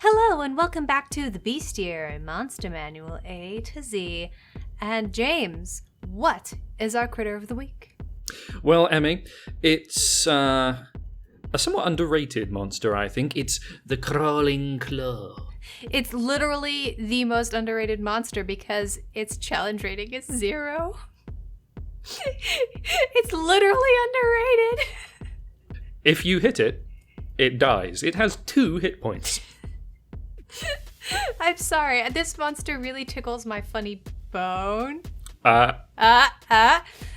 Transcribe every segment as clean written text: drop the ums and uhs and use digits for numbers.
Hello and welcome back to the Bestiary Monster Manual A to Z. And James, what is our critter of the week? Well, Emmy, it's a somewhat underrated monster, I think. It's the crawling claw. It's literally the most underrated monster because its challenge rating is 0. It's literally underrated. If you hit it, it dies. It has 2 hit points. I'm sorry. This monster really tickles my funny bone.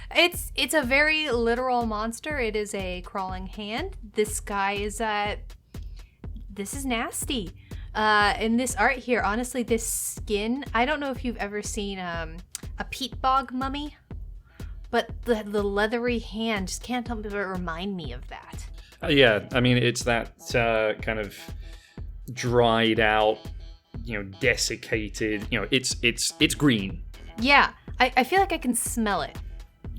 It's a very literal monster. It is a crawling hand. This guy is this is nasty. In this art here, honestly, this skin, I don't know if you've ever seen a peat bog mummy, but the leathery hand just can't help but remind me of that. Yeah, I mean, it's that kind of dried out, desiccated, it's green. Yeah, I feel like I can smell it.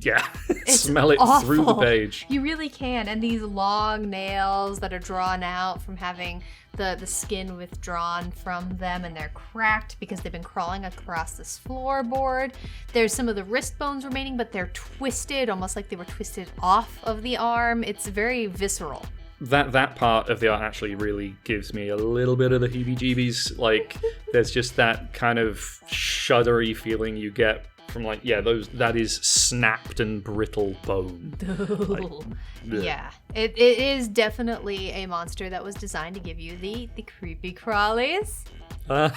Yeah, It's smell it awful. through the page. You really can. And these long nails that are drawn out from having the skin withdrawn from them, and they're cracked because they've been crawling across this floorboard. There's some of the wrist bones remaining, but they're twisted, almost like they were twisted off of the arm. It's very visceral. That part of the art actually really gives me a little bit of the heebie-jeebies. Like, there's just that kind of shuddery feeling you get from, that is snapped and brittle bone. Yeah, it is definitely a monster that was designed to give you the creepy crawlies. Oh,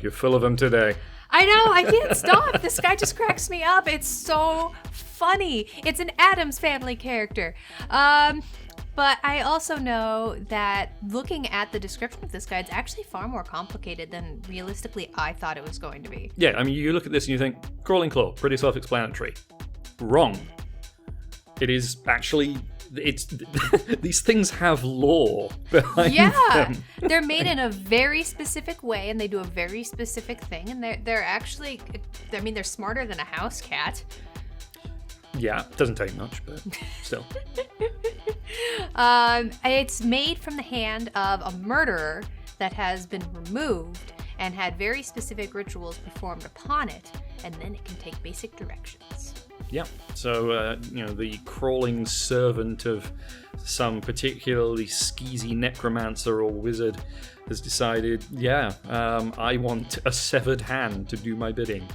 you're full of them today. I know, I can't stop. This guy just cracks me up. It's so funny. It's an Addams Family character. But I also know that looking at the description of this guy, it's actually far more complicated than realistically I thought it was going to be. Yeah, I mean, you look at this and you think, crawling claw, pretty self-explanatory. Wrong. It is actually, these things have lore behind them. They're made in a very specific way, and they do a very specific thing, and they're actually, they're smarter than a house cat. Yeah, doesn't take much, but still. It's made from the hand of a murderer that has been removed and had very specific rituals performed upon it, and then it can take basic directions. Yeah, so, the crawling servant of some particularly skeezy necromancer or wizard has decided, I want a severed hand to do my bidding.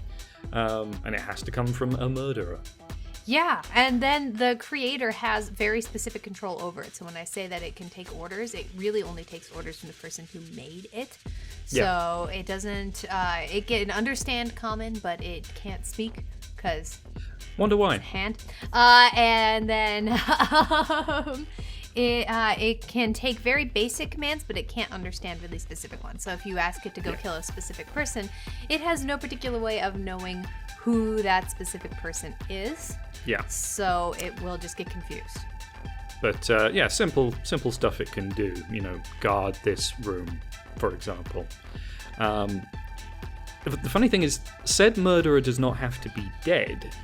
And it has to come from a murderer. Yeah, and then the creator has very specific control over it. So when I say that it can take orders, it really only takes orders from the person who made it. So It doesn't, it can understand common, but it can't speak because... Wonder why. Hand. And then it can take very basic commands, but it can't understand really specific ones. So if you ask it to go kill a specific person, it has no particular way of knowing who that specific person is. Yeah. So it will just get confused. But simple stuff it can do. Guard this room, for example. The funny thing is, said murderer does not have to be dead.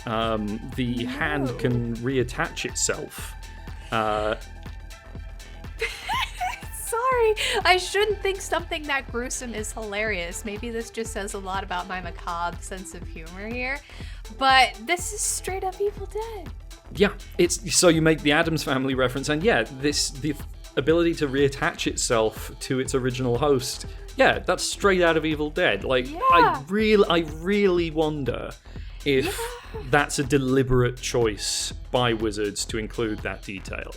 The hand can reattach itself. Sorry, I shouldn't think something that gruesome is hilarious. Maybe this just says a lot about my macabre sense of humor here. But this is straight up Evil Dead. Yeah, so you make the Addams Family reference, and the ability to reattach itself to its original host. Yeah, that's straight out of Evil Dead. I really wonder if that's a deliberate choice by Wizards to include that detail.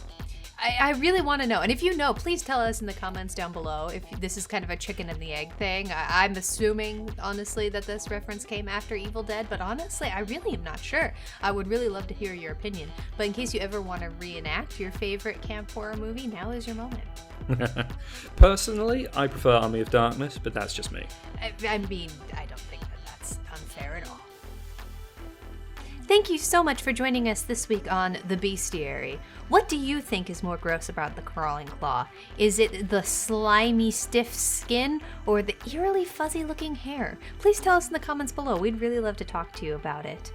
I really want to know. And if you know, please tell us in the comments down below if this is kind of a chicken and the egg thing. I'm assuming, honestly, that this reference came after Evil Dead, but honestly, I really am not sure. I would really love to hear your opinion. But in case you ever want to reenact your favorite camp horror movie, now is your moment. Personally, I prefer Army of Darkness, but that's just me. I mean, I don't think that's unfair at all. Thank you so much for joining us this week on The Bestiary. What do you think is more gross about the crawling claw? Is it the slimy, stiff skin or the eerily fuzzy-looking hair? Please tell us in the comments below. We'd really love to talk to you about it.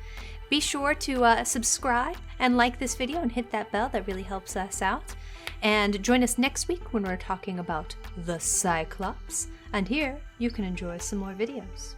Be sure to subscribe and like this video and hit that bell. That really helps us out. And join us next week when we're talking about the Cyclops. And here, you can enjoy some more videos.